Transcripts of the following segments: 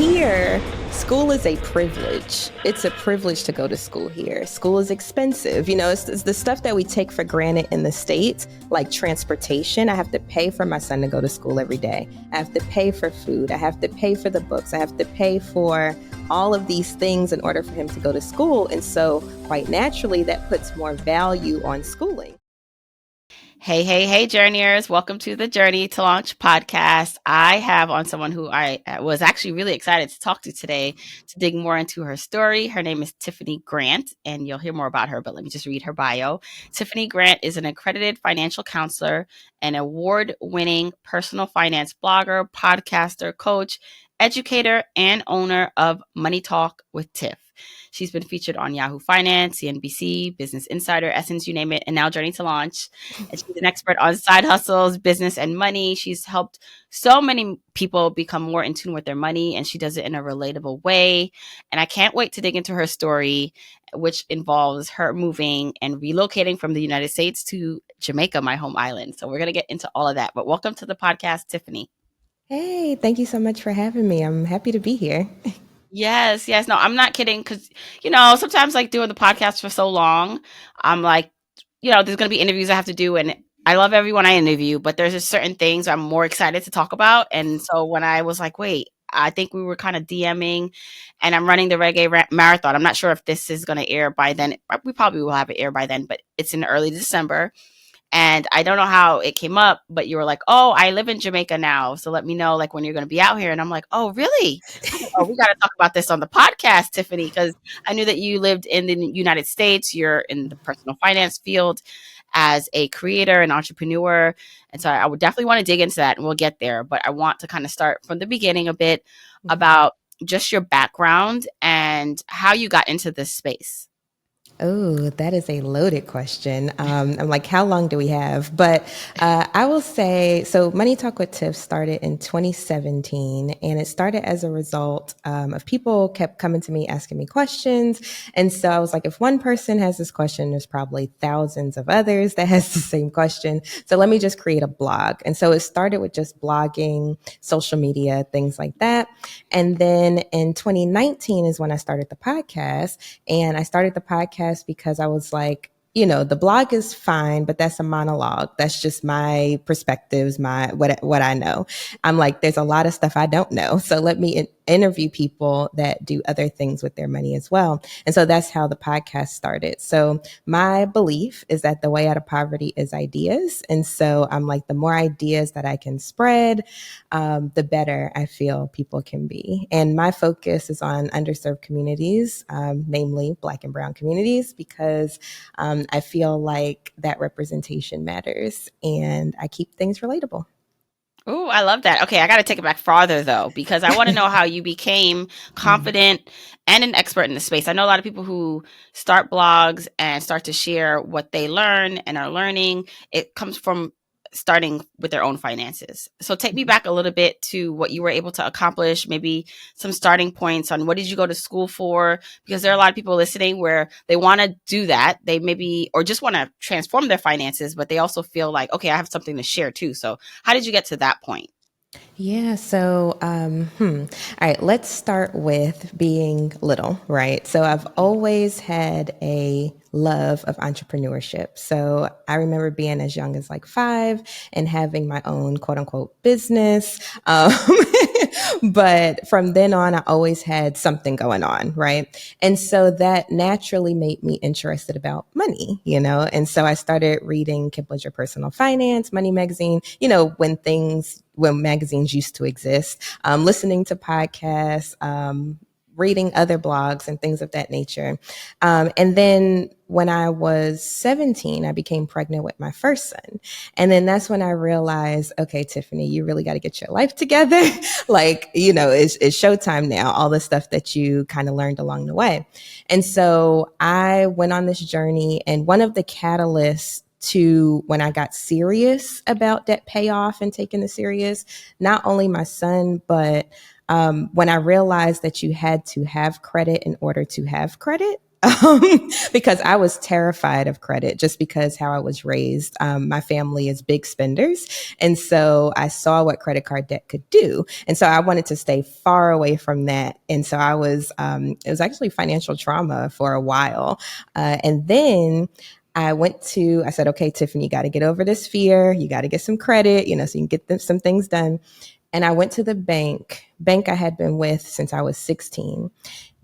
here, school is a privilege. It's a privilege to go to school here. School is expensive. It's the stuff that we take for granted in the States, like transportation. I have to pay for my son to go to school every day. I have to pay for food. I have to pay for the books. I have to pay for all of these things in order for him to go to school. And so quite naturally, that puts more value on schooling. Hey, journeyers. Welcome to the Journey to Launch podcast. I have on someone who I was actually really excited to talk to today to dig more into her story. Her name is Tiffany Grant, and you'll hear more about her, but let me just read her bio. Tiffany Grant is an accredited financial counselor, an award-winning personal finance blogger, podcaster, coach, educator, and owner of Money Talk with Tiff. She's been featured on Yahoo Finance, CNBC, Business Insider, Essence, you name it, and now Journey to Launch. And she's an expert on side hustles, business, and money. She's helped so many people become more in tune with their money, and she does it in a relatable way. And I can't wait to dig into her story, which involves her moving and relocating from the United States to Jamaica, my home island. So we're going to get into all of that. But welcome to the podcast, Tiffany. Hey, thank you so much for having me. I'm happy to be here. Yes. No, I'm not kidding. Because, sometimes like doing the podcast for so long, I'm like, there's going to be interviews I have to do. And I love everyone I interview, but there's just certain things I'm more excited to talk about. And so when I was like, wait, I think we were kind of DMing and I'm running the reggae marathon. I'm not sure if this is going to air by then. We probably will have it air by then, but it's in early December. And I don't know how it came up, but you were like, oh, I live in Jamaica now. So let me know like when you're going to be out here. And I'm like, oh, really? Oh, we got to talk about this on the podcast, Tiffany, because I knew that you lived in the United States. You're in the personal finance field as a creator and entrepreneur. And so I would definitely want to dig into that and we'll get there. But I want to kind of start from the beginning a bit about just your background and how you got into this space. Oh, that is a loaded question. I'm like, how long do we have? But I will say, so Money Talk with Tiff started in 2017, and it started as a result of people kept coming to me asking me questions. And so I was like, if one person has this question, there's probably thousands of others that has the same question. So let me just create a blog. And so it started with just blogging, social media, things like that. And then in 2019 is when I started the podcast, and I started the podcast because I was like, the blog is fine, but that's a monologue. That's just my perspectives, what I know. I'm like, there's a lot of stuff I don't know. So let me interview people that do other things with their money as well. And so that's how the podcast started. So my belief is that the way out of poverty is ideas. And so I'm like, the more ideas that I can spread, the better I feel people can be. And my focus is on underserved communities, namely Black and Brown communities, because I feel like that representation matters and I keep things relatable. Oh, I love that. Okay, I got to take it back farther though, because I want to know how you became confident and an expert in the space. I know a lot of people who start blogs and start to share what they learn and are learning. It comes from starting with their own finances. So take me back a little bit to what you were able to accomplish, maybe some starting points on what did you go to school for? Because there are a lot of people listening where they want to do that. They maybe, or just want to transform their finances, but they also feel like, okay, I have something to share too. So how did you get to that point? Yeah. So, all right, let's start with being little, right? So I've always had a love of entrepreneurship. So I remember being as young as like 5 and having my own quote unquote business. But from then on, I always had something going on, right? And so that naturally made me interested about money, and so I started reading Kiplinger's Personal Finance, Money Magazine, when magazines used to exist, listening to podcasts, reading other blogs and things of that nature. And then when I was 17, I became pregnant with my first son. And then that's when I realized, okay, Tiffany, you really got to get your life together. It's showtime now, all the stuff that you kind of learned along the way. And so I went on this journey, and one of the catalysts to when I got serious about debt payoff and taking it serious, not only my son, but when I realized that you had to have credit in order to have credit, because I was terrified of credit just because how I was raised. My family is big spenders. And so I saw what credit card debt could do. And so I wanted to stay far away from that. And so it was actually financial trauma for a while. And then I said, okay, Tiffany, you got to get over this fear. You got to get some credit, so you can get some things done. And I went to the bank I had been with since I was 16.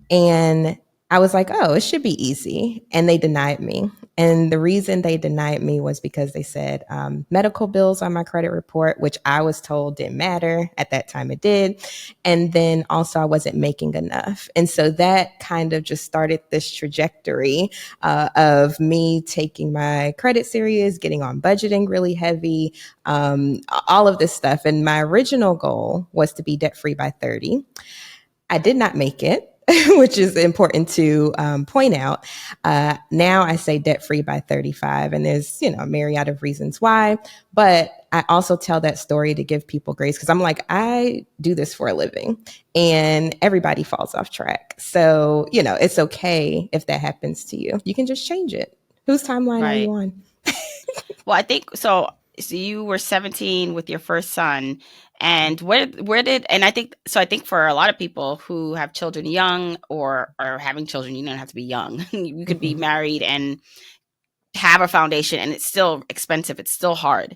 And I was like, oh, it should be easy. And they denied me. And the reason they denied me was because they said medical bills on my credit report, which I was told didn't matter. At that time, it did. And then also, I wasn't making enough. And so that kind of just started this trajectory of me taking my credit serious, getting on budgeting really heavy, all of this stuff. And my original goal was to be debt free by 30. I did not make it. Which is important to point out. Now I say debt free by 35, and there's a myriad of reasons why. But I also tell that story to give people grace because I'm like, I do this for a living, and everybody falls off track. So it's okay if that happens to you. You can just change it. Whose timeline are you Right. on? Well, I think so. So you were 17 with your first son, and where did and I think so. I think for a lot of people who have children young or are having children, you don't have to be young. You could be Mm-hmm. married and have a foundation, and it's still expensive. It's still hard.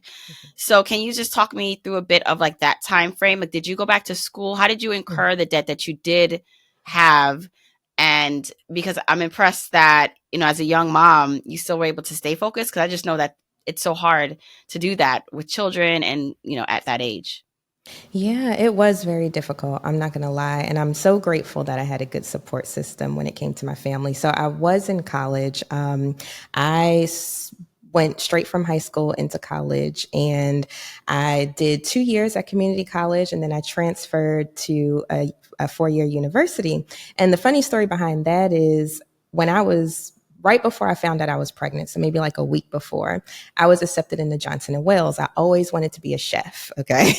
So can you just talk me through a bit of like that time frame? Like, did you go back to school? How did you incur the debt that you did have? And because I'm impressed that, as a young mom, you still were able to stay focused. Cause I just know that it's so hard to do that with children and, at that age. Yeah, it was very difficult. I'm not going to lie. And I'm so grateful that I had a good support system when it came to my family. So I was in college. Went straight from high school into college, and I did 2 years at community college, and then I transferred to a 4-year university. And the funny story behind that is when I was right before I found out I was pregnant, so maybe like a week before, I was accepted into Johnson and Wales. I always wanted to be a chef. Okay.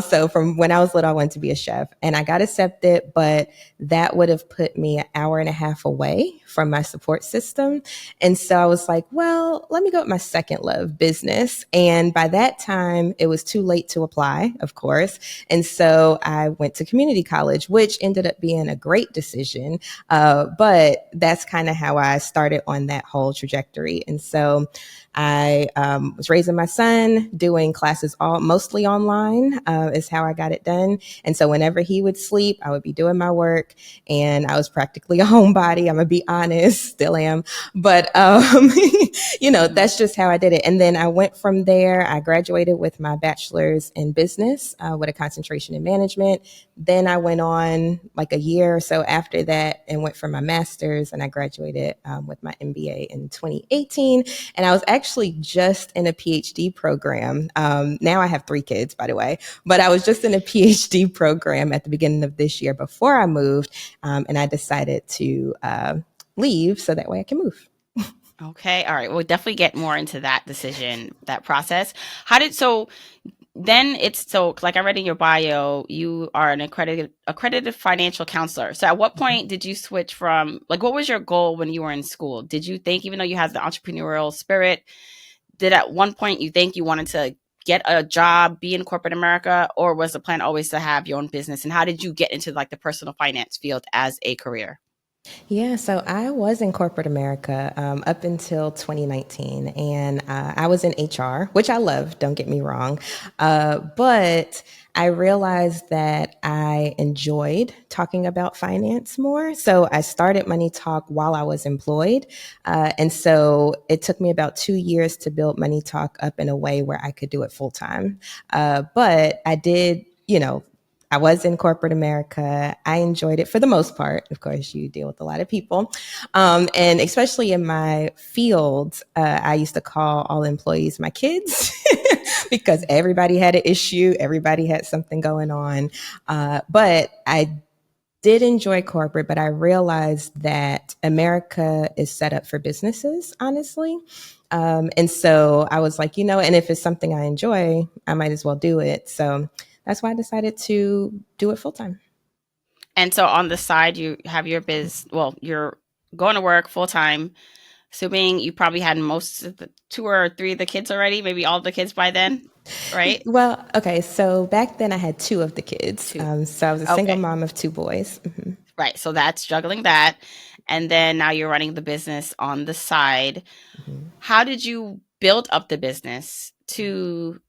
So from when I was little, I wanted to be a chef, and I got accepted, but that would have put me an hour and a half away from my support system. And so I was like, well, let me go with my second love, business. And by that time, it was too late to apply, of course. And so I went to community college, which ended up being a great decision. But that's kind of how I started on that whole trajectory. And so I was raising my son, doing classes mostly online is how I got it done. And so whenever he would sleep, I would be doing my work, and I was practically a homebody. I'm gonna be honest, still am, but that's just how I did it. And then I went from there. I graduated with my bachelor's in business with a concentration in management. Then I went on like a year or so after that and went for my master's, and I graduated with my MBA in 2018. And I was actually just in a PhD program. Now I have 3 kids, by the way, but I was just in a PhD program at the beginning of this year before I moved, and I decided to leave so that way I can move. Okay. All right. We'll definitely get more into that decision, that process. So then so like I read in your bio, you are an accredited financial counselor. So at what point did you switch from, like, what was your goal when you were in school? Did you think, even though you had the entrepreneurial spirit, did at one point you think you wanted to get a job, be in corporate America, or was the plan always to have your own business? And how did you get into like the personal finance field as a career? Yeah, so I was in corporate America up until 2019, and I was in HR, which I love, don't get me wrong. But I realized that I enjoyed talking about finance more. So I started Money Talk while I was employed. And so it took me about 2 years to build Money Talk up in a way where I could do it full time. But I did, I was in corporate America. I enjoyed it for the most part. Of course, you deal with a lot of people. And especially in my field, I used to call all employees my kids because everybody had an issue. Everybody had something going on. But I did enjoy corporate, but I realized that America is set up for businesses, honestly. And so I was like, and if it's something I enjoy, I might as well do it. So that's why I decided to do it full time. And so on the side, you have your your going to work full time. Assuming you probably had most of the 2 or 3 of the kids already, maybe all of the kids by then, right? Well, okay, so back then I had two of the kids. Two. So I was a single Okay. mom of two boys. Hmm. Right. So that's juggling that. And then now you're running the business on the side. Hmm. How did you build up the business to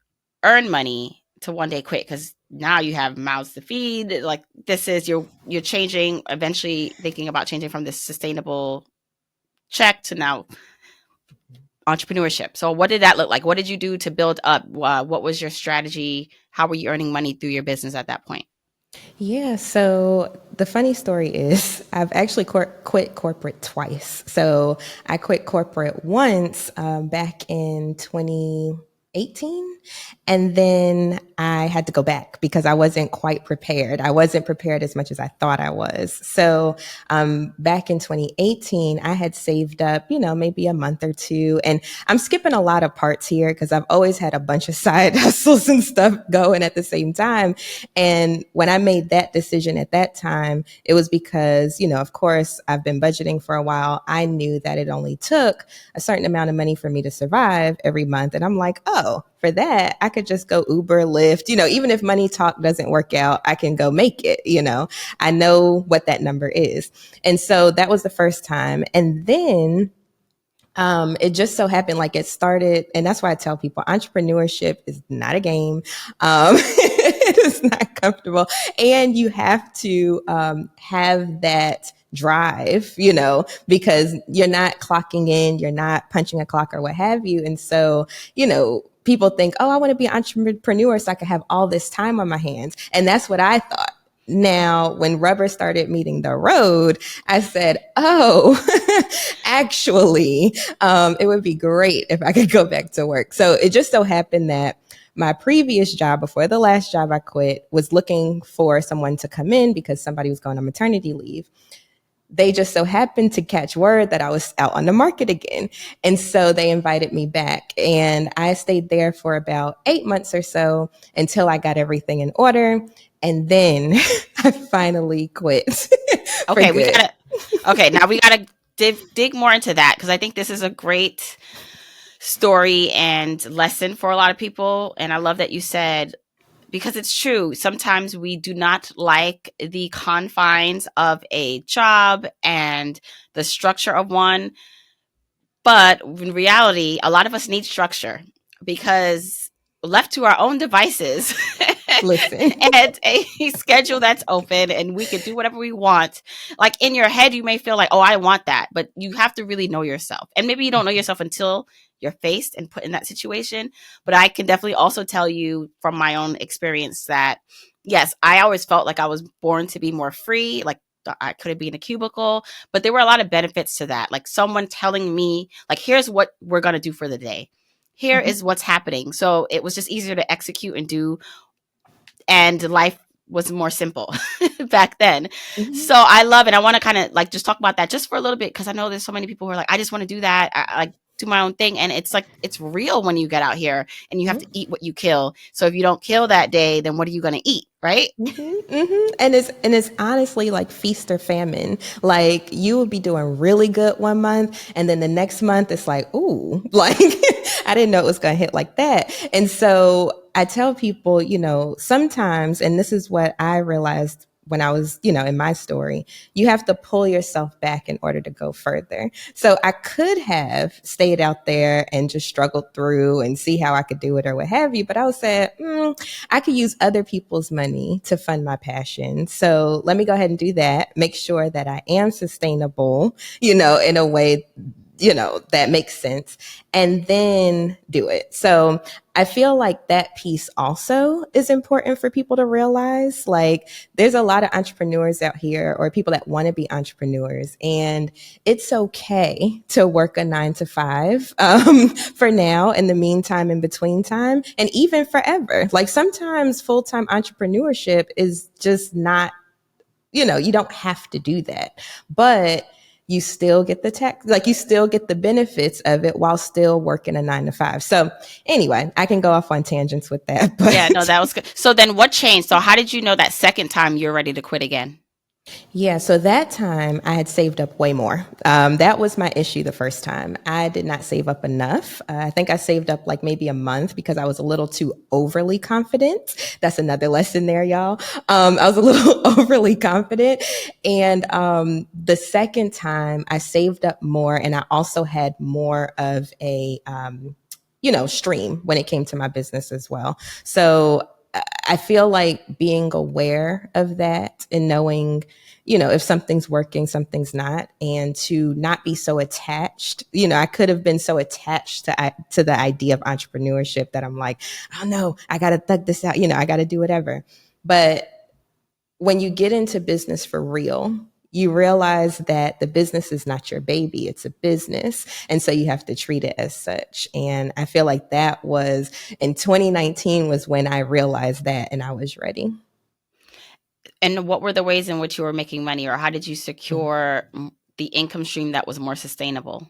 earn money to one day quit? Because now you have mouths to feed. Like this is you're changing, eventually thinking about changing from this sustainable check to now entrepreneurship. So what did that look like? What did you do to build up? What was your strategy? How were you earning money through your business at that point? Yeah, so the funny story is I've actually quit corporate twice. So I quit corporate once back in 2018. And then I had to go back because I wasn't quite prepared. I wasn't prepared as much as I thought I was. So back in 2018, I had saved up, maybe a month or two. And I'm skipping a lot of parts here because I've always had a bunch of side hustles and stuff going at the same time. And when I made that decision at that time, it was because, of course, I've been budgeting for a while. I knew that it only took a certain amount of money for me to survive every month. And I'm like, oh, for that, I could just go Uber, Lyft, even if money talk doesn't work out, I can go make it, I know what that number is. And so that was the first time. And then it just so happened like it started, and that's why I tell people entrepreneurship is not a game. It is not comfortable. And you have to have that drive, because you're not clocking in, you're not punching a clock or what have you. And so, people think, oh, I want to be an entrepreneur so I can have all this time on my hands. And that's what I thought. Now, when rubber started meeting the road, I said, oh, actually, it would be great if I could go back to work. So it just so happened that my previous job, before the last job I quit, was looking for someone to come in because somebody was going on maternity leave. They just so happened to catch word that I was out on the market again. And so they invited me back. And I stayed there for about 8 months or so until I got everything in order. And then I finally quit for Okay, good. now we gotta dig more into that because I think this is a great story and lesson for a lot of people. And I love that you said, because it's true. Sometimes we do not like the confines of a job and the structure of one. But in reality, a lot of us need structure because left to our own devices Listen. and a schedule that's open and we can do whatever we want. Like in your head, you may feel like, oh, I want that. But you have to really know yourself. And maybe you don't know yourself until you're faced and put in that situation. But I can definitely also tell you from my own experience that, yes, I always felt like I was born to be more free. Like I couldn't be in a cubicle, but there were a lot of benefits to that. Like someone telling me, like, here's what we're going to do for the day. Here is what's happening. So it was just easier to execute and do. And life was more simple back then. Mm-hmm. So I love it. I want to kind of like just talk about that just for a little bit because I know there's so many people who are like, I just want to do that. I like do my own thing. And it's like, it's real when you get out here and you have to eat what you kill. So if you don't kill that day, then what are you going to eat? Right. Mm-hmm, mm-hmm. And it's honestly like feast or famine. Like you will be doing really good one month, and then the next month it's like, ooh, like I didn't know it was going to hit like that. And so I tell people, sometimes, and this is what I realized when I was, in my story, you have to pull yourself back in order to go further. So I could have stayed out there and just struggled through and see how I could do it or what have you. But I was saying, I could use other people's money to fund my passion. So let me go ahead and do that. Make sure that I am sustainable, in a way, that makes sense, and then do it. So I feel like that piece also is important for people to realize. Like there's a lot of entrepreneurs out here or people that want to be entrepreneurs, and it's okay to work a 9 to 5 for now, in the meantime, in between time, and even forever. Like sometimes full-time entrepreneurship is just not, you don't have to do that, but you still get the tech, like you still get the benefits of it while still working a 9 to 5. So anyway, I can go off on tangents with that. But Yeah, no, that was good. So then what changed? So how did you know that second time you're ready to quit again? Yeah, so that time I had saved up way more. That was my issue the first time. I did not save up enough. I think I saved up like maybe a month because I was a little too overly confident. That's another lesson there, y'all. I was a little overly confident. And the second time I saved up more and I also had more of a, stream when it came to my business as well. So I feel like being aware of that and knowing, if something's working, something's not, and to not be so attached. I could have been so attached to the idea of entrepreneurship that I'm like, oh no, I got to thug this out. I got to do whatever. But when you get into business for real, you realize that the business is not your baby, it's a business. And so you have to treat it as such. And I feel like that was in 2019 was when I realized that and I was ready. And what were the ways in which you were making money, or how did you secure the income stream that was more sustainable?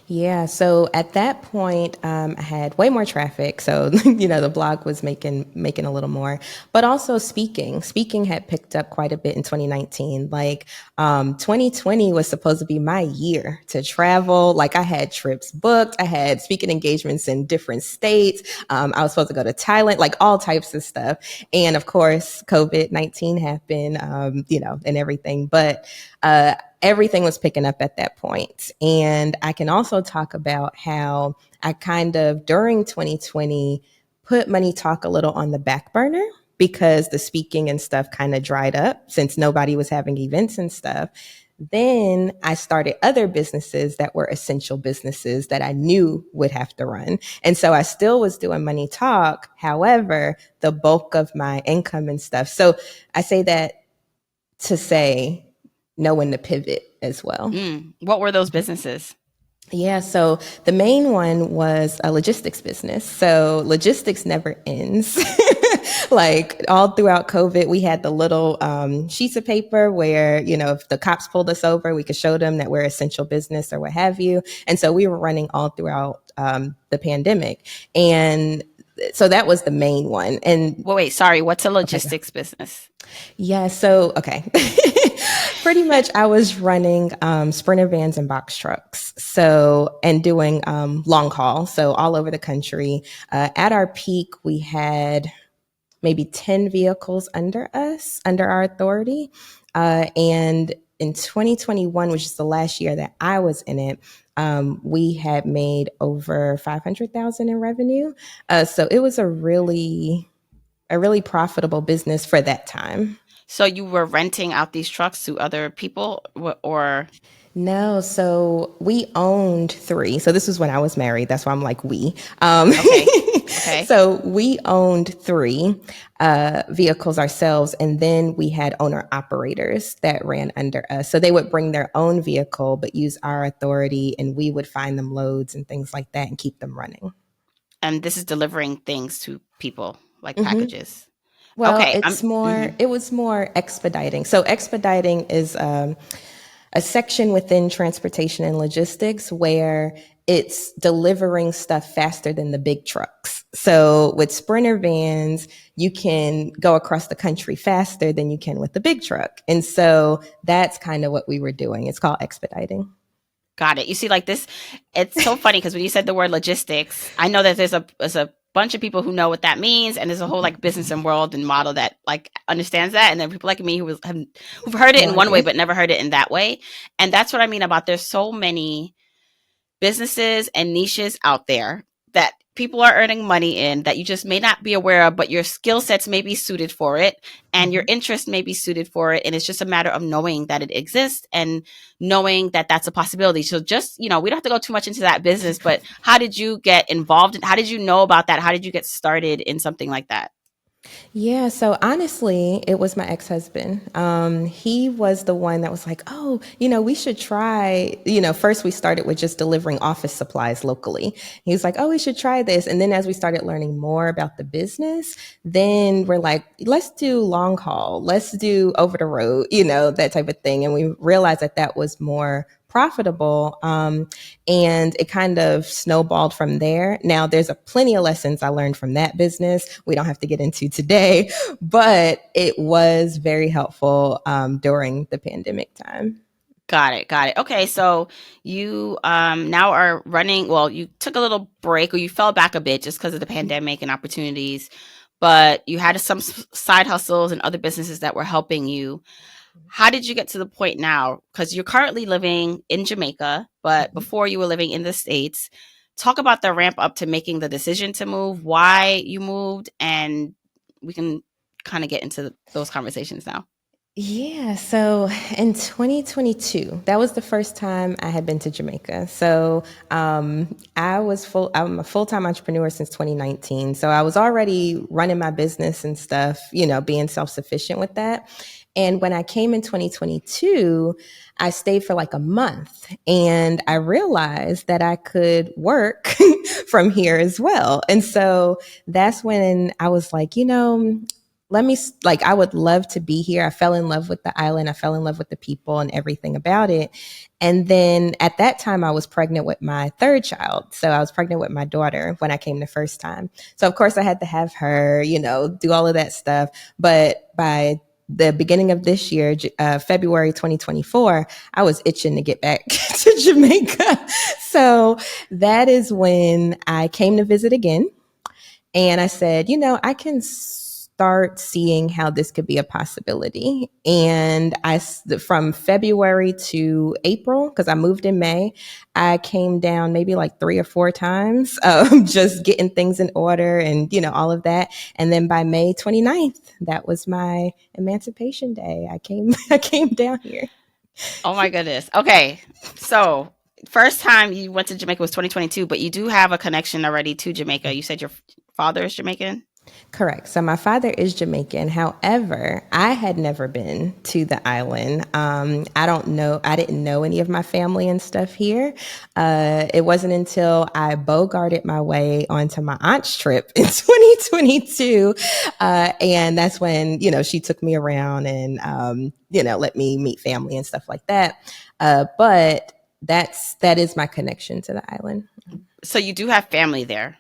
Yeah, so at that point, I had way more traffic. So the blog was making a little more, but also speaking. Speaking had picked up quite a bit in 2019. Like 2020 was supposed to be my year to travel. Like I had trips booked, I had speaking engagements in different states. I was supposed to go to Thailand, like all types of stuff. And of course, COVID-19 happened, and everything. But everything was picking up at that point. And I can also talk about how I kind of during 2020 put Money Talk a little on the back burner because the speaking and stuff kind of dried up since nobody was having events and stuff. Then I started other businesses that were essential businesses that I knew would have to run. And so I still was doing Money Talk. However, the bulk of my income and stuff. So I say that to say know when to pivot as well. What were those businesses? Yeah, so the main one was a logistics business. So logistics never ends. Like all throughout COVID, we had the little sheets of paper where, if the cops pulled us over, we could show them that we're essential business or what have you. And so we were running all throughout the pandemic. And so that was the main one. And wait, sorry, what's a logistics business? Yeah, so, okay. Pretty much I was running Sprinter vans and box trucks. So, and doing long haul. So all over the country. At our peak, we had maybe 10 vehicles under us, under our authority. And in 2021, which is the last year that I was in it, we had made over 500,000 in revenue. So it was a really profitable business for that time. So you were renting out these trucks to other people, or? No, so we owned 3. So this was when I was married. That's why I'm like we. Okay. So we owned 3 vehicles ourselves, and then we had owner operators that ran under us. So they would bring their own vehicle, but use our authority, and we would find them loads and things like that and keep them running. And this is delivering things to people, like packages. Well, Okay, it was more expediting. So expediting is a section within transportation and logistics where it's delivering stuff faster than the big trucks. So with Sprinter vans, you can go across the country faster than you can with the big truck. And so that's kind of what we were doing. It's called expediting. Got it. You see, like this, it's so funny because when you said the word logistics, I know that there's a bunch of people who know what that means, and there's a whole like business and world and model that like understands that, and then people like me who've heard it in one way but never heard it in that way. And that's what I mean about there's so many businesses and niches out there that people are earning money in that you just may not be aware of, but your skill sets may be suited for it and your interest may be suited for it. And it's just a matter of knowing that it exists and knowing that that's a possibility. So just, we don't have to go too much into that business, but how did you get involved and how did you know about that? How did you get started in something like that? Yeah, so honestly, it was my ex-husband. He was the one that was like, oh, we should try, first we started with just delivering office supplies locally. He was like, oh, we should try this. And then as we started learning more about the business, then we're like, let's do long haul, let's do over the road, that type of thing. And we realized that that was more profitable. And it kind of snowballed from there. Now, there's a plenty of lessons I learned from that business we don't have to get into today, but it was very helpful during the pandemic time. Got it. Got it. Okay. So you now are running, well, you took a little break or you fell back a bit just because of the pandemic and opportunities, but you had some side hustles and other businesses that were helping you. How did you get to the point now? Because you're currently living in Jamaica, but Mhm. before you were living in the States. Talk about the ramp up to making the decision to move, why you moved, and we can kind of get into those conversations now. Yeah, so in 2022, that was the first time I had been to Jamaica. So I'm a full time entrepreneur since 2019. So I was already running my business and stuff, being self sufficient with that. And when I came in 2022, I stayed for like a month and I realized that I could work from here as well. And so that's when I was like, I would love to be here. I fell in love with the island. I fell in love with the people and everything about it. And then at that time, I was pregnant with my third child. So I was pregnant with my daughter when I came the first time. So of course I had to have her, do all of that stuff. But by the beginning of this year, February 2024, I was itching to get back to Jamaica. So that is when I came to visit again. And I said, I can start seeing how this could be a possibility. And from February to April, because I moved in May, I came down maybe like 3 or 4 times, just getting things in order and, all of that. And then by May 29th, that was my emancipation day. I came down here. Oh my goodness. Okay. So, first time you went to Jamaica was 2022, but you do have a connection already to Jamaica. You said your father is Jamaican? Correct. So my father is Jamaican. However, I had never been to the island. I don't know. I didn't know any of my family and stuff here. It wasn't until I bogarted my way onto my aunt's trip in 2022, and that's when she took me around and let me meet family and stuff like that. But that is my connection to the island. So you do have family there,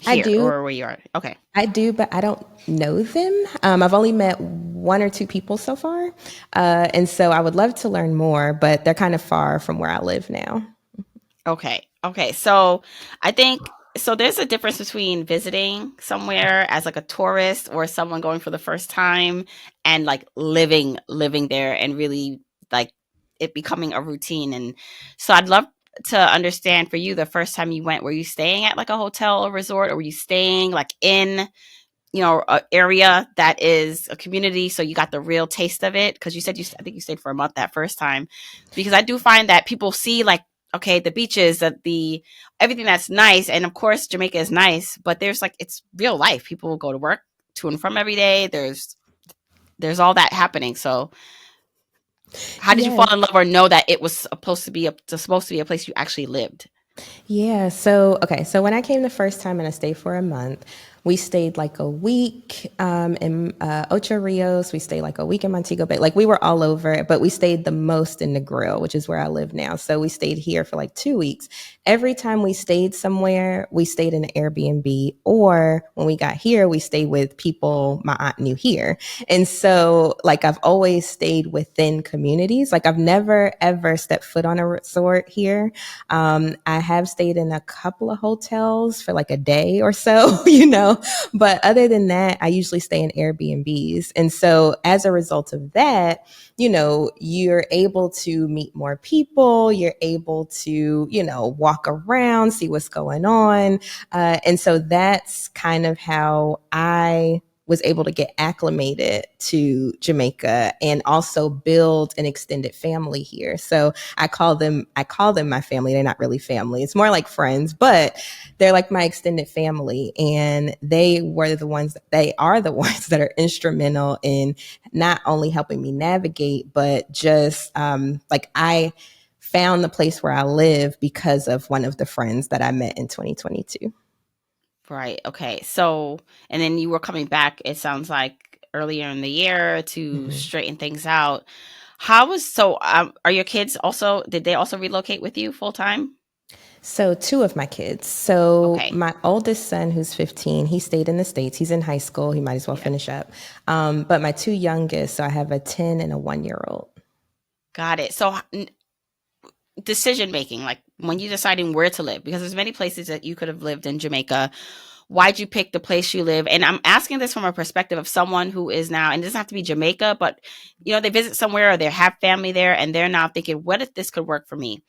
I here, do. or where you are. Okay. I do, but I don't know them. I've only met 1 or 2 people so far. And so I would love to learn more, but they're kind of far from where I live now. Okay. Okay. So I think so there's a difference between visiting somewhere as like a tourist or someone going for the first time and like living there and really like it becoming a routine. And so I'd love to understand for you the first time you went, were you staying at like a hotel or resort, or were you staying like in a area that is a community, so you got the real taste of it? Because you said I think you stayed for a month that first time. Because I do find that people see like, okay, the beaches, the everything that's nice, and of course Jamaica is nice, but there's like it's real life. People will go to work to and from every day. There's all that happening. So how did you Yeah. fall in love or know that it was supposed to be a place you actually lived? Yeah. So, okay. So when I came the first time and I stayed for a month, we stayed like a week in Ocho Rios. We stayed like a week in Montego Bay. Like we were all over, but we stayed the most in the Grill, which is where I live now. So we stayed here for like 2 weeks. Every time we stayed somewhere, we stayed in an Airbnb, or when we got here, we stayed with people my aunt knew here. And so, like, I've always stayed within communities. Like, I've never ever stepped foot on a resort here. I have stayed in a couple of hotels for like a day or so, but other than that, I usually stay in Airbnbs. And so as a result of that, you're able to meet more people, you're able to, walk around, see what's going on. And so that's kind of how I was able to get acclimated to Jamaica and also build an extended family here. So I call them my family. They're not really family. It's more like friends, but they're like my extended family. And they are the ones that are instrumental in not only helping me navigate, but just like I found the place where I live because of one of the friends that I met in 2022. Right. Okay. So, and then you were coming back, it sounds like earlier in the year to Mhm. straighten things out. Are your kids also, did they also relocate with you full time? So, two of my kids. So, Okay. my oldest son, who's 15, he stayed in the States. He's in high school. He might as well Yeah. finish up. But my two youngest, so I have a 10 and a 1 year old. Got it. So decision making, like when you deciding where to live, because there's many places that you could have lived in Jamaica. Why'd you pick the place you live? And I'm asking this from a perspective of someone who is now, and it doesn't have to be Jamaica, but they visit somewhere or they have family there and they're now thinking, what if this could work for me?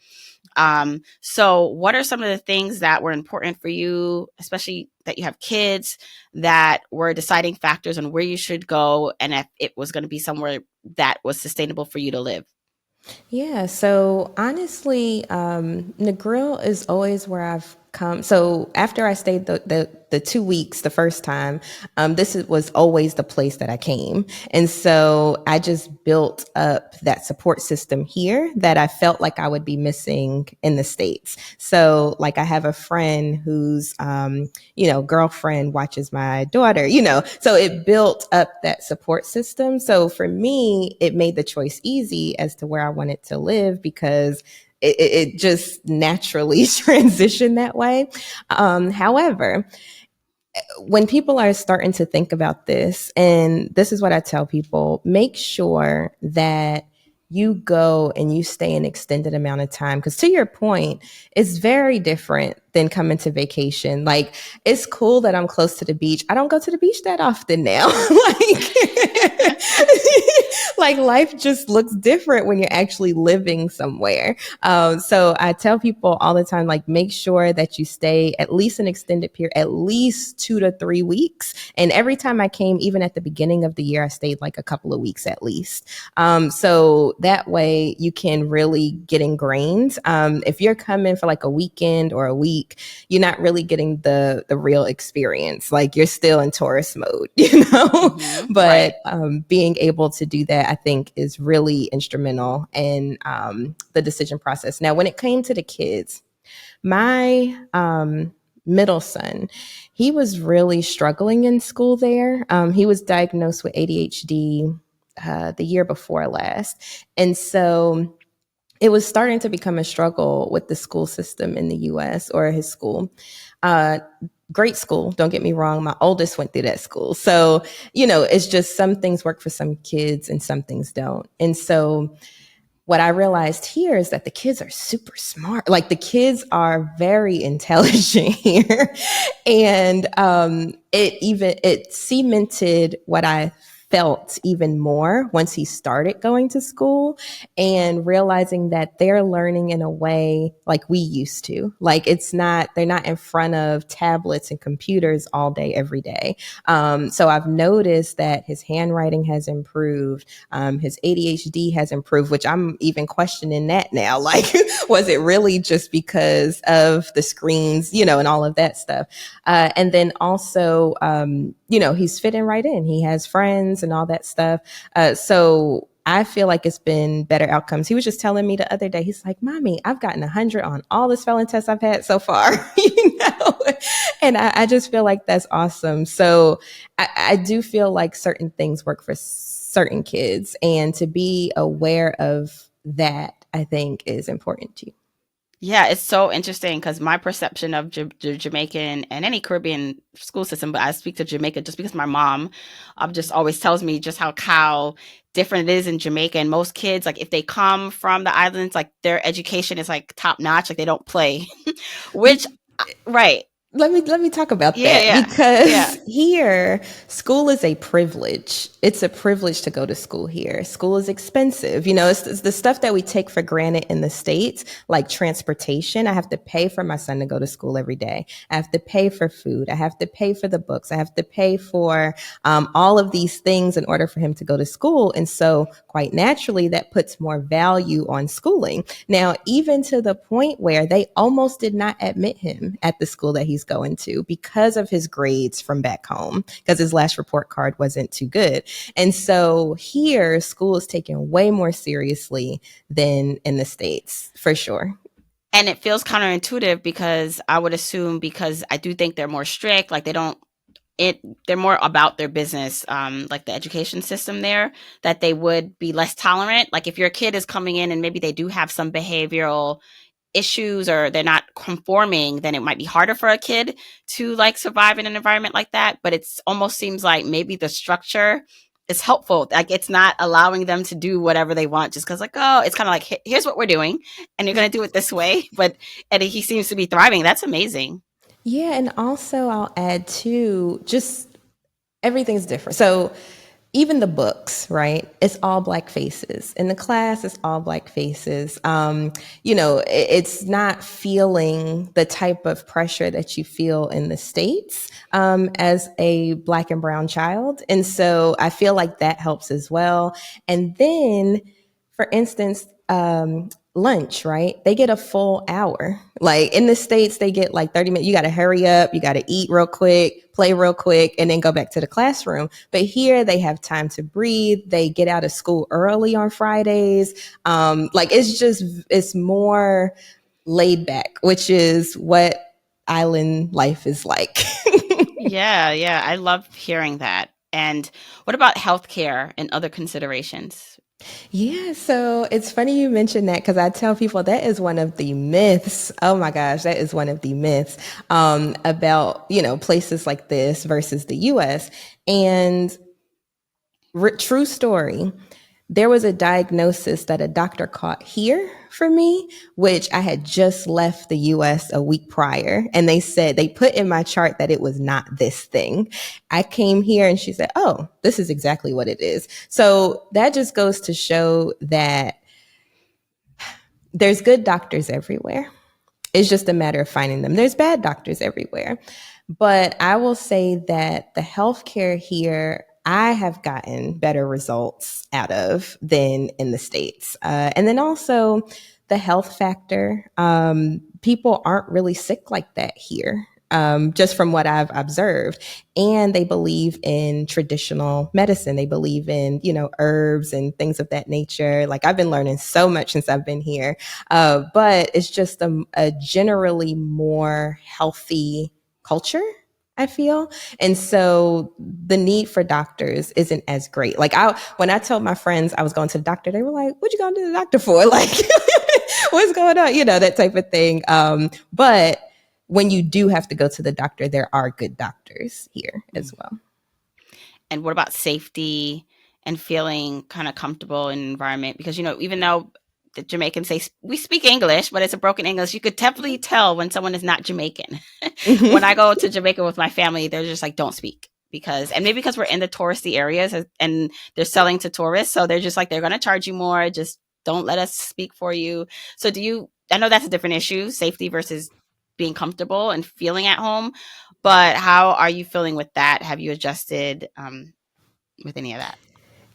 So what are some of the things that were important for you, especially that you have kids, that were deciding factors on where you should go and if it was going to be somewhere that was sustainable for you to live? Yeah, so honestly, Negril is always where I've come. So after I stayed the 2 weeks the first time, was always the place that I came. And so I just built up that support system here that I felt like I would be missing in the States. So like I have a friend whose, girlfriend watches my daughter, so it built up that support system. So for me, it made the choice easy as to where I wanted to live because it just naturally transitioned that way. However, when people are starting to think about this, and this is what I tell people, make sure that you go and you stay an extended amount of time. Because to your point, it's very different than coming to vacation. Like, it's cool that I'm close to the beach. I don't go to the beach that often now. Like life just looks different when you're actually living somewhere. So I tell people all the time, like, make sure that you stay at least an extended period, at least 2 to 3 weeks. And every time I came, even at the beginning of the year, I stayed like a couple of weeks at least. So that way you can really get ingrained. If you're coming for like a weekend or a week, you're not really getting the real experience. Like you're still in tourist mode, Mm-hmm. Right. But being able to do that, I think, is really instrumental in the decision process. Now, when it came to the kids, my middle son, he was really struggling in school there. He was diagnosed with ADHD the year before last. And so it was starting to become a struggle with the school system in the US or his school. Uh, Great school, don't get me wrong. My oldest went through that school. So, it's just some things work for some kids and some things don't. And so what I realized here is that the kids are super smart. Like the kids are very intelligent here. And it cemented what I felt even more once he started going to school and realizing that they're learning in a way like we used to. Like they're not in front of tablets and computers all day, every day. So I've noticed that his handwriting has improved. His ADHD has improved, which I'm even questioning that now. Like, was it really just because of the screens, and all of that stuff? And then also, he's fitting right in. He has friends and all that stuff. So I feel like it's been better outcomes. He was just telling me the other day, he's like, Mommy, I've gotten 100 on all the spelling tests I've had so far, and I just feel like that's awesome. So I do feel like certain things work for certain kids, and to be aware of that, I think, is important too. Yeah, it's so interesting because my perception of the Jamaican and any Caribbean school system, but I speak to Jamaica just because my mom just always tells me just how different it is in Jamaica. And most kids, like if they come from the islands, like their education is like top notch, like they don't play, which, right. Let me talk about Yeah, that, yeah, yeah. because here school is a privilege. It's a privilege to go to school here. School is expensive. It's the stuff that we take for granted in the States, like transportation. I have to pay for my son to go to school every day. I have to pay for food. I have to pay for the books. I have to pay for all of these things in order for him to go to school. And so quite naturally, that puts more value on schooling. Now, even to the point where they almost did not admit him at the school that he's going to because of his grades from back home, because his last report card wasn't too good. And so here, school is taken way more seriously than in the States, for sure. And it feels counterintuitive because I would assume, because I do think they're more strict, like they don't they're more about their business, like the education system there, that they would be less tolerant. Like if your kid is coming in and maybe they do have some behavioral issues or they're not conforming, then it might be harder for a kid to like survive in an environment like that. But it's almost seems like maybe the structure is helpful. Like it's not allowing them to do whatever they want just because like, oh, it's kind of like, here's what we're doing and you're going to do it this way. But and he seems to be thriving. That's amazing. Yeah, and also I'll add too, just everything's different. So even the books, right? It's all black faces. In the class, it's all black faces. It's not feeling the type of pressure that you feel in the States as a black and brown child. And so I feel like that helps as well. And then, for instance, lunch, right? They get a full hour. Like in the States, they get like 30 minutes. You got to hurry up. You got to eat real quick, play real quick, and then go back to the classroom. But here they have time to breathe. They get out of school early on Fridays. It's more laid back, which is what island life is like. Yeah. I love hearing that. And what about healthcare and other considerations? Yeah, so it's funny you mentioned that because I tell people that is one of the myths. Oh my gosh, that is one of the myths about places like this versus the U.S. And true story. There was a diagnosis that a doctor caught here for me, which I had just left the US a week prior. And they said, they put in my chart that it was not this thing. I came here and she said, oh, this is exactly what it is. So that just goes to show that there's good doctors everywhere. It's just a matter of finding them. There's bad doctors everywhere. But I will say that the healthcare here, I have gotten better results out of than in the States. And then also the health factor. People aren't really sick like that here. Just from what I've observed. And they believe in traditional medicine. They believe in, herbs and things of that nature. Like I've been learning so much since I've been here. But it's just a generally more healthy culture, I feel. And so the need for doctors isn't as great. Like when I told my friends I was going to the doctor, they were like, what you going to the doctor for? Like, what's going on? That type of thing. But when you do have to go to the doctor, there are good doctors here as well. And what about safety and feeling kind of comfortable in an environment? Because, even though the Jamaicans say we speak English, but it's a broken English, you could definitely tell when someone is not Jamaican. When I go to Jamaica with my family, they're just like, don't speak. And maybe because we're in the touristy areas and they're selling to tourists. So they're just like, they're going to charge you more. Just don't let us speak for you. So I know that's a different issue, safety versus being comfortable and feeling at home. But how are you feeling with that? Have you adjusted with any of that?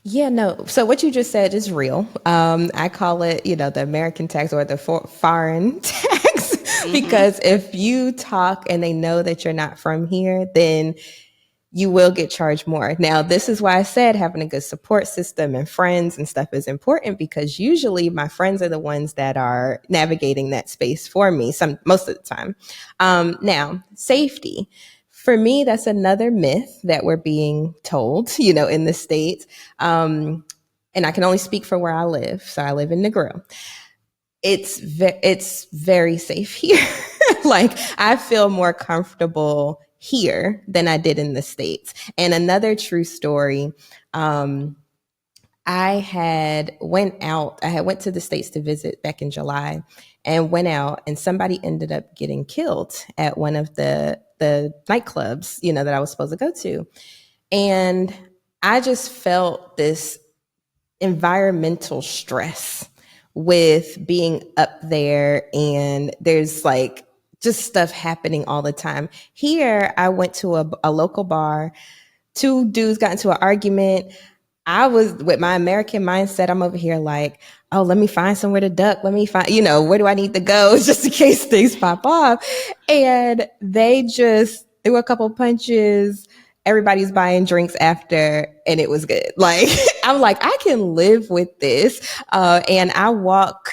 Yeah, no. So what you just said is real. I call it, the American tax or the foreign tax, because if you talk and they know that you're not from here, then you will get charged more. Now, this is why I said having a good support system and friends and stuff is important, because usually my friends are the ones that are navigating that space for me most of the time. Now, safety. For me, that's another myth that we're being told, in the States. And I can only speak for where I live. So I live in Negril. It's very safe here. Like I feel more comfortable here than I did in the States. And another true story, I had went to the States to visit back in July and went out, and somebody ended up getting killed at one of the nightclubs, that I was supposed to go to. And I just felt this environmental stress with being up there, and there's like just stuff happening all the time. Here, I went to a local bar. Two dudes got into an argument. I was with my American mindset. I'm over here like, oh, let me find somewhere to duck. Let me find, where do I need to go just in case things pop off? And they just threw a couple punches. everybody's buying drinks after, and it was good. Like, I'm like, I can live with this. And I walk,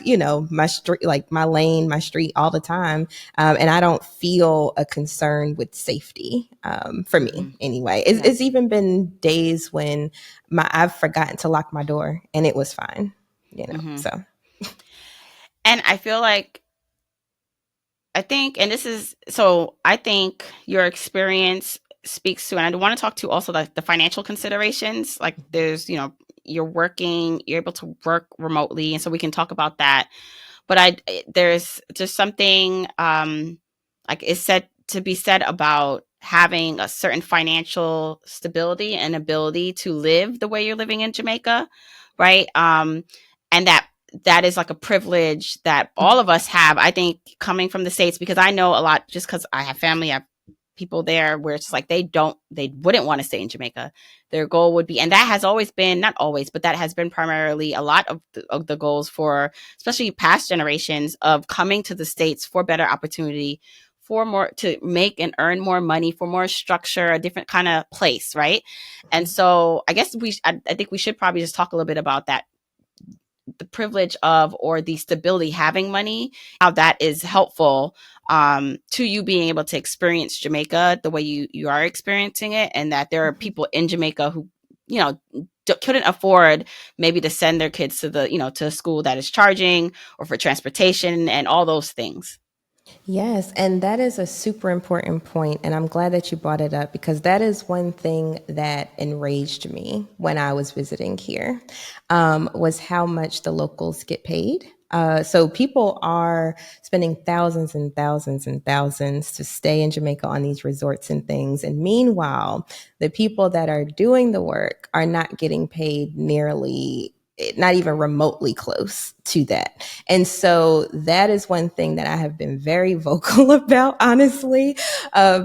my street, like my lane, my street all the time. And I don't feel a concern with safety, for me anyway. Yeah. It's even been days when I've forgotten to lock my door and it was fine, Hmm. so. And I feel like, I think, and this is, so I think your experience speaks to, and I want to talk to also the financial considerations. Like there's, you're working, you're able to work remotely. And so we can talk about that. But there's just something, like it's said to be said about having a certain financial stability and ability to live the way you're living in Jamaica. Right. And that is like a privilege that all of us have, I think, coming from the States, because I know a lot, just because I have family, I have people there where it's just like they wouldn't want to stay in Jamaica. Their goal would be, and that has always been, not always, but that has been primarily a lot of the goals for especially past generations, of coming to the States for better opportunity, for more, to make and earn more money, for more structure, a different kind of place, right? And so I guess I think we should probably just talk a little bit about that, the privilege of, or the stability, having money, how that is helpful, to you being able to experience Jamaica the way you are experiencing it, and that there are people in Jamaica who, couldn't afford maybe to send their kids to to a school that is charging, or for transportation and all those things. Yes, and that is a super important point, and I'm glad that you brought it up because that is one thing that enraged me when I was visiting here, was how much the locals get paid. So people are spending thousands and thousands and thousands to stay in Jamaica on these resorts and things, and meanwhile, the people that are doing the work are not getting paid nearly, not even remotely close to that. And so that is one thing that I have been very vocal about, honestly,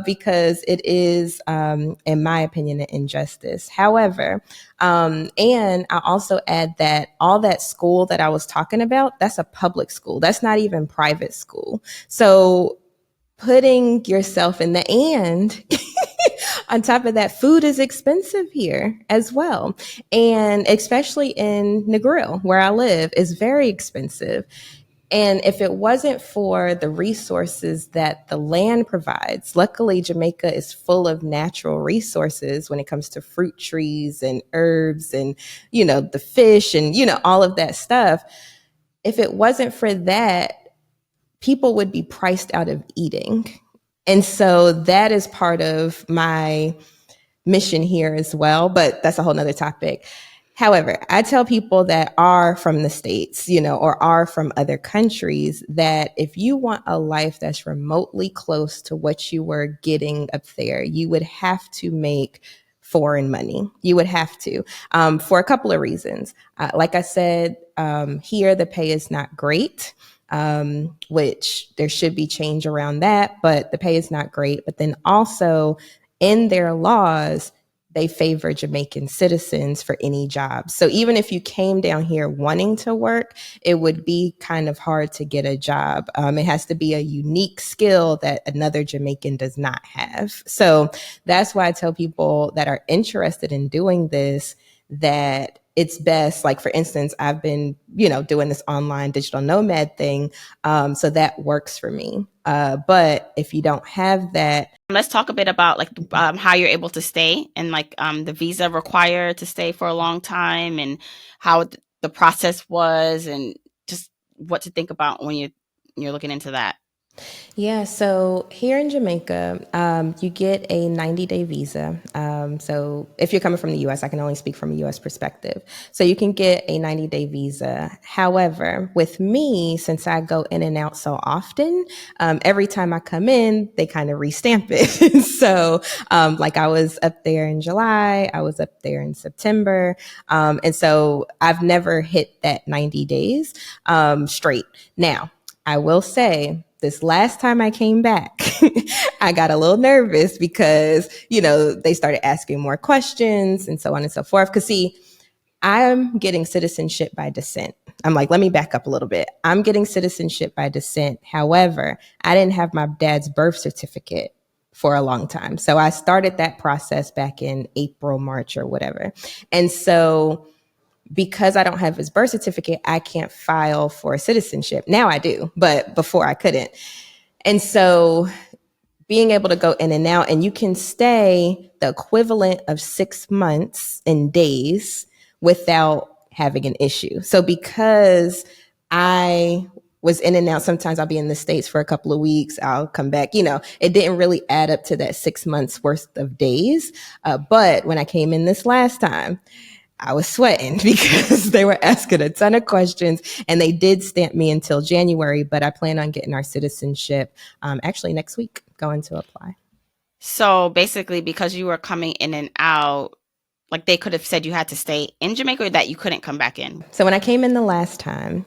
because it is, in my opinion, an injustice. However, and I also add that all that school that I was talking about, that's a public school. That's not even private school. So putting yourself in the and on top of that, food is expensive here as well. And especially in Negril, where I live, is very expensive. And if it wasn't for the resources that the land provides, luckily Jamaica is full of natural resources when it comes to fruit trees and herbs and, the fish and, all of that stuff. If it wasn't for that, people would be priced out of eating. And so that is part of my mission here as well, but that's a whole nother topic. However, I tell people that are from the States, or are from other countries, that if you want a life that's remotely close to what you were getting up there, you would have to make foreign money. You would have to, for a couple of reasons. Like I said, here the pay is not great. Which there should be change around that, but the pay is not great. But then also in their laws, they favor Jamaican citizens for any job. So even if you came down here wanting to work, it would be kind of hard to get a job. It has to be a unique skill that another Jamaican does not have. So that's why I tell people that are interested in doing this that it's best, like for instance, I've been, doing this online digital nomad thing. So that works for me. But if you don't have that. Let's talk a bit about like, how you're able to stay, and like, the visa required to stay for a long time, and how the process was, and just what to think about when you're looking into that. Yeah, so here in Jamaica, you get a 90-day visa. So if you're coming from the US, I can only speak from a US perspective. So you can get a 90-day visa. However, with me, since I go in and out so often, every time I come in, they kind of restamp it. So like I was up there in July, I was up there in September. And so I've never hit that 90 days straight. Now, I will say, this last time I came back, I got a little nervous because, they started asking more questions and so on and so forth. Because see, I'm getting citizenship by descent. I'm like, let me back up a little bit. I'm getting citizenship by descent. However, I didn't have my dad's birth certificate for a long time. So I started that process back in April, March, or whatever. And so because I don't have his birth certificate, I can't file for citizenship. Now I do, but before I couldn't. And so being able to go in and out, and you can stay the equivalent of 6 months in days without having an issue. So because I was in and out, sometimes I'll be in the States for a couple of weeks, I'll come back, it didn't really add up to that 6 months worth of days. But when I came in this last time, I was sweating because they were asking a ton of questions, and they did stamp me until January, but I plan on getting our citizenship actually next week, going to apply. So basically, because you were coming in and out, like they could have said you had to stay in Jamaica or that you couldn't come back in. So when I came in the last time,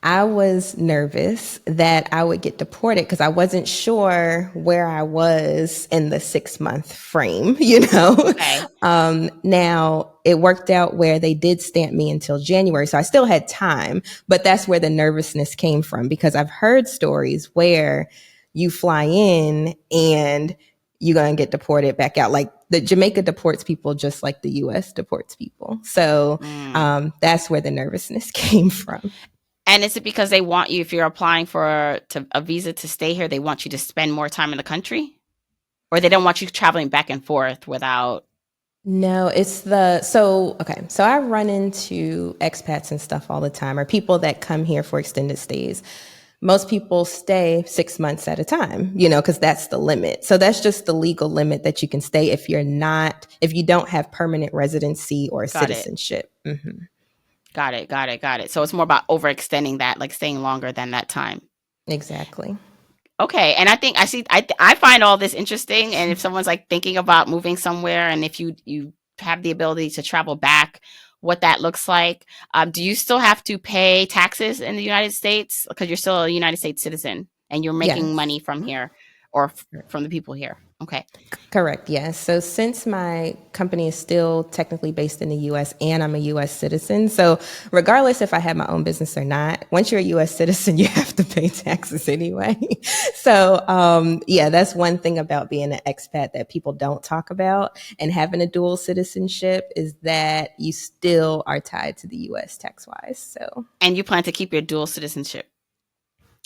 I was nervous that I would get deported because I wasn't sure where I was in the 6-month frame, Okay. Now it worked out where they did stamp me until January. So I still had time, but that's where the nervousness came from, because I've heard stories where you fly in and you're going to get deported back out. Like the Jamaica deports people just like the US deports people. So that's where the nervousness came from. And is it because they want you, if you're applying for a visa to stay here, they want you to spend more time in the country? Or they don't want you traveling back and forth without? No, so I run into expats and stuff all the time, or people that come here for extended stays. Most people stay 6 months at a time, because that's the limit. So that's just the legal limit that you can stay if you don't have permanent residency or citizenship. Mm-hmm. Got it. So it's more about overextending that, like staying longer than that time. Exactly. Okay. And I find all this interesting. And if someone's like thinking about moving somewhere, and if you have the ability to travel back, what that looks like. Do you still have to pay taxes in the United States because you're still a United States citizen and you're making money from here or from the people here? Okay. Correct. Yes. So since my company is still technically based in the U.S. and I'm a U.S. citizen, so regardless if I have my own business or not, once you're a U.S. citizen, you have to pay taxes anyway. So that's one thing about being an expat that people don't talk about, and having a dual citizenship is that you still are tied to the U.S. tax-wise. So. And you plan to keep your dual citizenship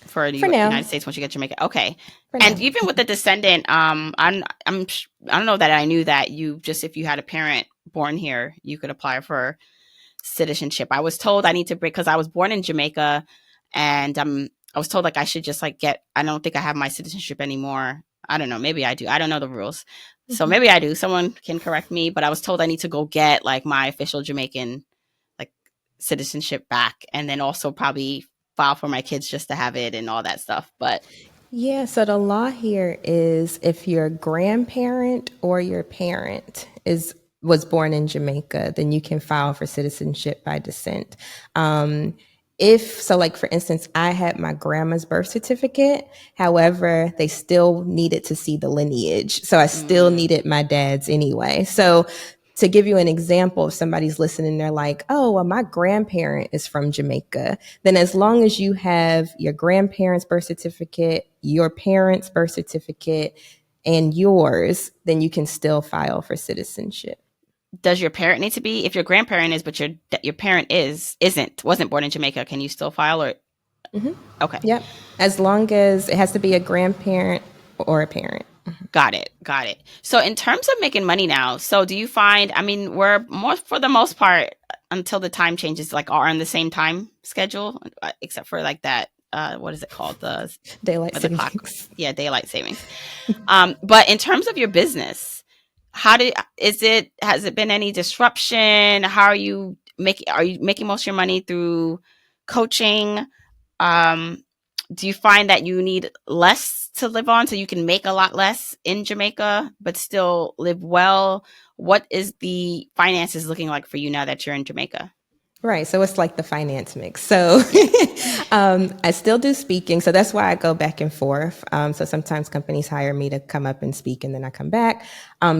for the United States once you get Jamaica. Okay. And even with the descendant, I don't know that I knew that if you had a parent born here, you could apply for citizenship. I was told I need to because I was born in Jamaica, and I was told like I should just like I don't think I have my citizenship anymore. I don't know. Maybe I do. I don't know the rules. So maybe I do. Someone can correct me, but I was told I need to go get like my official Jamaican like citizenship back, and then also probably file for my kids just to have it and all that stuff. But yeah, so the law here is if your grandparent or your parent was born in Jamaica, then you can file for citizenship by descent. Like for instance, I had my grandma's birth certificate. However, they still needed to see the lineage. So I still needed my dad's anyway. So to give you an example, if somebody's listening, they're like, oh, well, my grandparent is from Jamaica. Then as long as you have your grandparent's birth certificate, your parents' birth certificate, and yours, then you can still file for citizenship. Does your parent need to be, if your grandparent is, but your parent wasn't born in Jamaica, can you still file or? Mm-hmm. Okay. Yep. As long as it has to be a grandparent or a parent. Got it. So in terms of making money now, so do you find, we're for the most part, until the time changes, like are on the same time schedule, except for like that, what is it called? The daylight savings. Clock. Yeah, daylight savings. But in terms of your business, has it been any disruption? Are you making most of your money through coaching? Do you find that you need less to live on so you can make a lot less in Jamaica but still live well? What is the finances looking like for you now that you're in Jamaica? Right. So it's like the finance mix. So I still do speaking. So that's why I go back and forth. So sometimes companies hire me to come up and speak, and then I come back.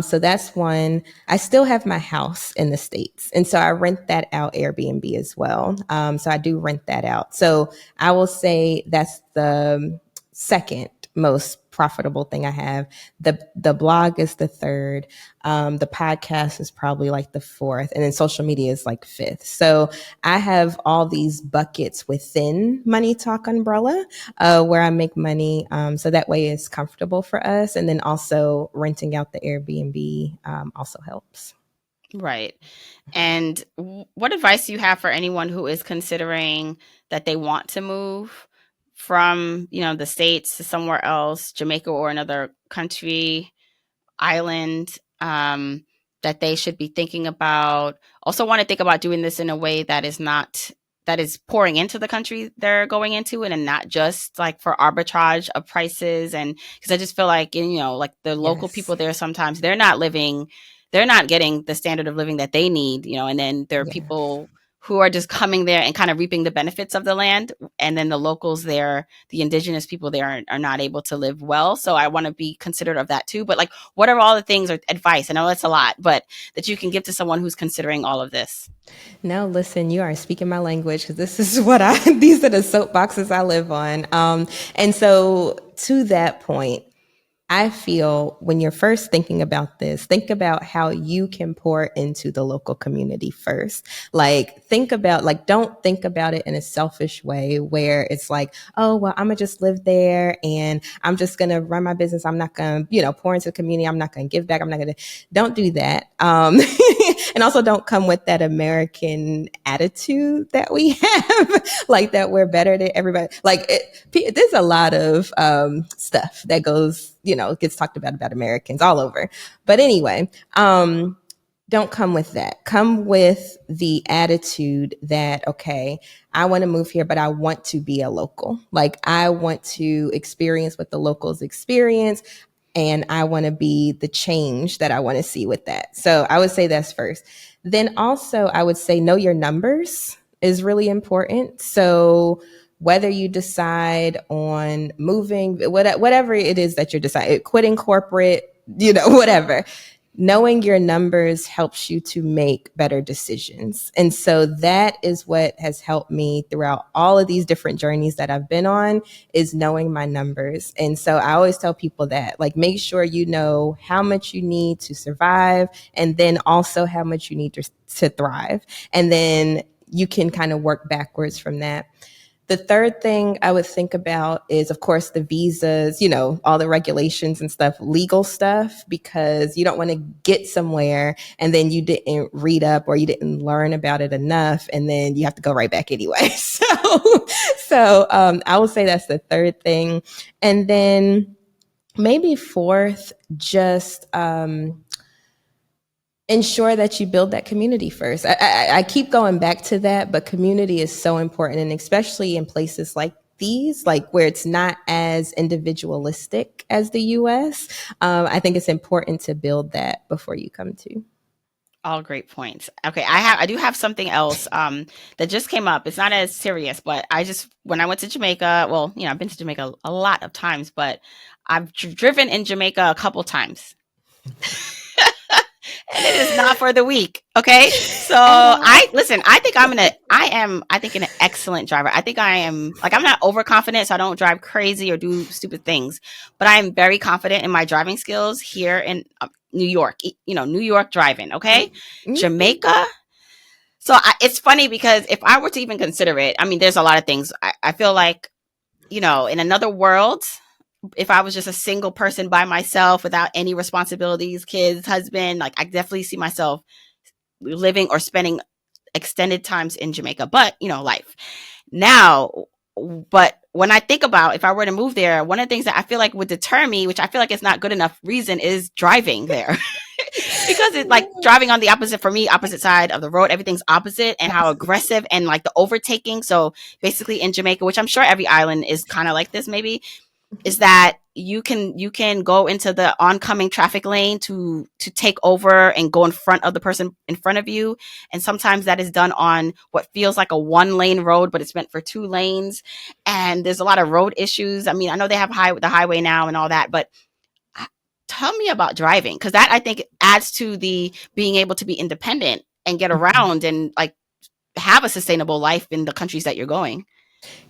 So that's one. I still have my house in the States. And so I rent that out Airbnb as well. So I do rent that out. So I will say that's the second most profitable thing I have. The blog is the third. The podcast is probably like the fourth, and then social media is like fifth. So I have all these buckets within Money Talk umbrella where I make money. So that way it's comfortable for us. And then also renting out the Airbnb also helps. Right. And what advice do you have for anyone who is considering that they want to move from, the States to somewhere else, Jamaica or another country, island, that they should be thinking about? Also want to think about doing this in a way that is pouring into the country they're going into, and not just like for arbitrage of prices. And because I just feel like, like the local Yes. people there, sometimes they're not getting the standard of living that they need, and then there are Yeah. people who are just coming there and kind of reaping the benefits of the land. And then the locals there, the indigenous people there are not able to live well. So I want to be considerate of that too. But like, what are all the things or advice? I know that's a lot, but that you can give to someone who's considering all of this? No, listen, you are speaking my language because this is these are the soapboxes I live on. And so to that point, I feel when you're first thinking about this, think about how you can pour into the local community first. Like, don't think about it in a selfish way where it's like, oh, well, I'm going to just live there and I'm just going to run my business. I'm not going to, pour into the community. I'm not going to give back. Don't do that. And also don't come with that American attitude that we have, like that we're better than everybody. Like, there's a lot of stuff that gets talked about Americans all over. But anyway, don't come with that. Come with the attitude that, okay, I want to move here, but I want to be a local. Like, I want to experience what the locals experience. And I want to be the change that I want to see with that. So I would say that's first. Then also, I would say know your numbers is really important. So whether you decide on moving, whatever it is that you're deciding, quitting corporate, whatever, knowing your numbers helps you to make better decisions. And so that is what has helped me throughout all of these different journeys that I've been on, is knowing my numbers. And so I always tell people that, like, make sure you know how much you need to survive, and then also how much you need to thrive. And then you can kind of work backwards from that. The third thing I would think about is, of course, the visas, all the regulations and stuff, legal stuff, because you don't want to get somewhere and then you didn't read up or you didn't learn about it enough, and then you have to go right back anyway. So I would say that's the third thing. And then maybe fourth, just ensure that you build that community first. I keep going back to that, but community is so important, and especially in places like these, like where it's not as individualistic as the US. I think it's important to build that before you come to. All great points. Okay, I do have something else that just came up. It's not as serious, but when I went to Jamaica, well, I've been to Jamaica a lot of times, but I've driven in Jamaica a couple times. And it is not for the weak. Okay. So I think an excellent driver. I think I am, like, I'm not overconfident, so I don't drive crazy or do stupid things, but I am very confident in my driving skills here in New York, New York driving. Okay. Mm-hmm. Jamaica. So it's funny because if I were to even consider it, I mean, there's a lot of things. I feel like, in another world, if I was just a single person by myself without any responsibilities, kids, husband, like, I definitely see myself living or spending extended times in Jamaica, but life now. But when I think about if I were to move there, one of the things that I feel like would deter me, which I feel like it's not good enough reason, is driving there. Because it's like driving on the opposite side of the road, everything's opposite, and how aggressive, and like the overtaking. So basically in Jamaica, which I'm sure every island is kind of like this, maybe, is that you can go into the oncoming traffic lane to take over and go in front of the person in front of you. And sometimes that is done on what feels like a 1-lane road, but it's meant for 2 lanes. And there's a lot of road issues. I mean, I know they have the highway now and all that, but tell me about driving, because that, I think, adds to the being able to be independent and get around and like have a sustainable life in the countries that you're going.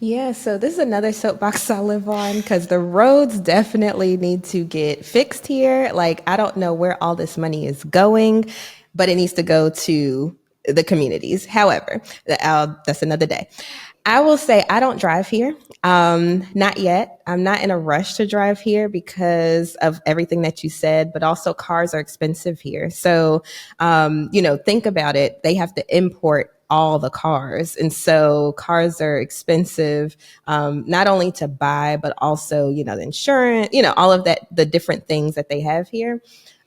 Yeah, so this is another soapbox I live on because the roads definitely need to get fixed here. Like, I don't know where all this money is going, but it needs to go to the communities. However, that's another day. I will say I don't drive here. Not yet. I'm not in a rush to drive here because of everything that you said, but also cars are expensive here. So, think about it. They have to import all the cars. And so cars are expensive, not only to buy, but also, the insurance, all of that, the different things that they have here.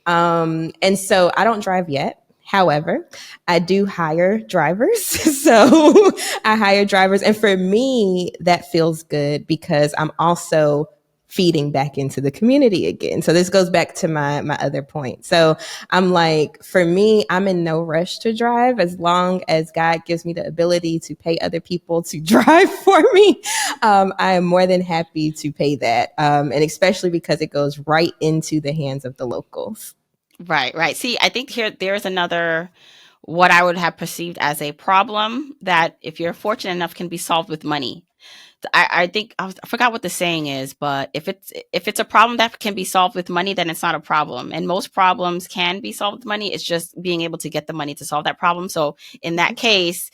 And so I don't drive yet. However, I do hire drivers. So I hire drivers. And for me, that feels good because I'm also feeding back into the community again. So this goes back to my other point. So I'm like, for me, I'm in no rush to drive as long as God gives me the ability to pay other people to drive for me. I am more than happy to pay that. And especially because it goes right into the hands of the locals. Right, right. See, I think there's another what I would have perceived as a problem that if you're fortunate enough can be solved with money. I think I forgot what the saying is, but if it's a problem that can be solved with money, then it's not a problem. And most problems can be solved with money. It's just being able to get the money to solve that problem. So in that case,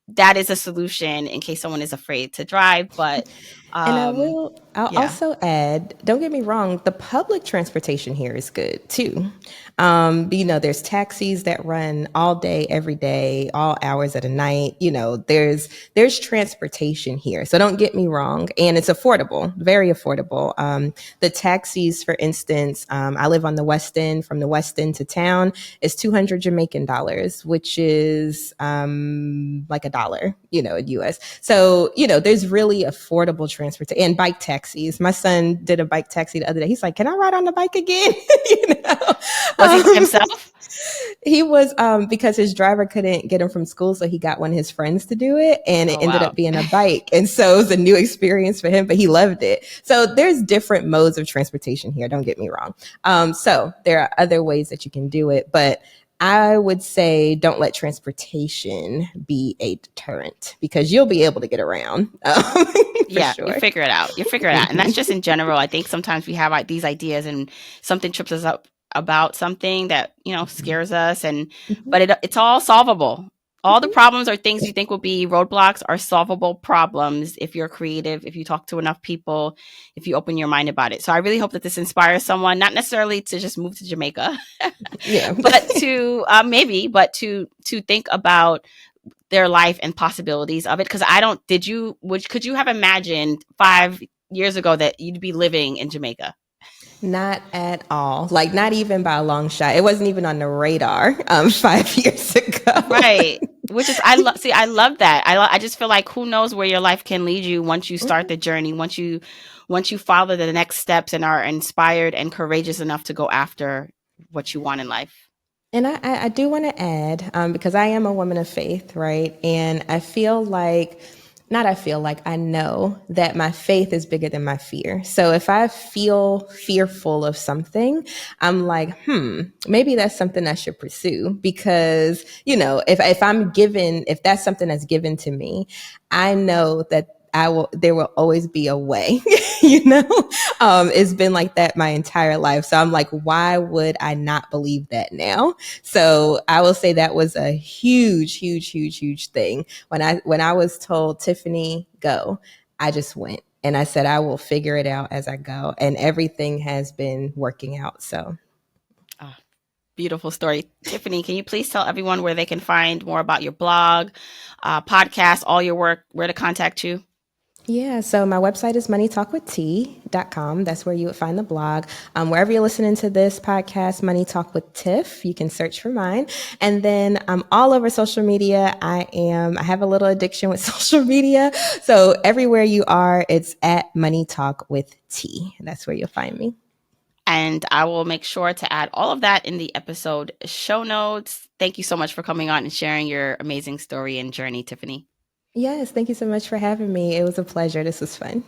that is a solution in case someone is afraid to drive. But And um, I'll yeah, also add, don't get me wrong, the public transportation here is good too. There's taxis that run all day, every day, all hours of the night. There's transportation here. So don't get me wrong. And it's affordable, very affordable. The taxis, for instance, I live on the West End. From the West End to town is 200 Jamaican dollars, which is like a dollar, in US. So, there's really affordable transportation and bike taxis. My son did a bike taxi the other day. He's like, can I ride on the bike again? you know, was he by himself? he was because his driver couldn't get him from school, so he got one of his friends to do it, and it Oh ended wow. up being a bike, and so it was a new experience for him. But he loved it. So there's different modes of transportation here. Don't get me wrong. So there are other ways that you can do it, but I would say don't let transportation be a deterrent because you'll be able to get around for Yeah, you sure. figure it out. You figure it out. And that's just in general. I think sometimes we have like these ideas and something trips us up about something that, scares us but it's all solvable. All the problems or things you think will be roadblocks are solvable problems if you're creative, if you talk to enough people, if you open your mind about it. So I really hope that this inspires someone, not necessarily to just move to Jamaica, Yeah. but to to think about their life and possibilities of it. Because I don't did you would could you have imagined 5 years ago that you'd be living in Jamaica? Not at all. Like, not even by a long shot. It wasn't even on the radar 5 years ago. Right. Which is I love that. I just feel like who knows where your life can lead you once you start the journey, once you follow the next steps and are inspired and courageous enough to go after what you want in life. And I do want to add, because I am a woman of faith, right? And I feel like, not I feel like, I know that my faith is bigger than my fear. So if I feel fearful of something, I'm like, maybe that's something I should pursue because, if that's something that's given to me, I know that there will always be a way, you know? It's been like that my entire life. So I'm like, why would I not believe that now? So I will say that was a huge, huge, huge, huge thing. When I was told, Tiffany, go, I just went. And I said, I will figure it out as I go. And everything has been working out. So Oh, beautiful story. Tiffany, can you please tell everyone where they can find more about your blog, podcast, all your work, where to contact you? yeah, so my website is moneytalkwitht.com. That's where you would find the blog. Wherever you're listening to this podcast, Money Talk with Tiff, you can search for mine. And then I'm all over social media. I have a little addiction with social media. So everywhere you are, it's at Money Talk with T. That's where you'll find me. And I will make sure to add all of that in the episode show notes. Thank you so much for coming on and sharing your amazing story and journey, Tiffany. Yes, thank you so much for having me. It was a pleasure. This was fun.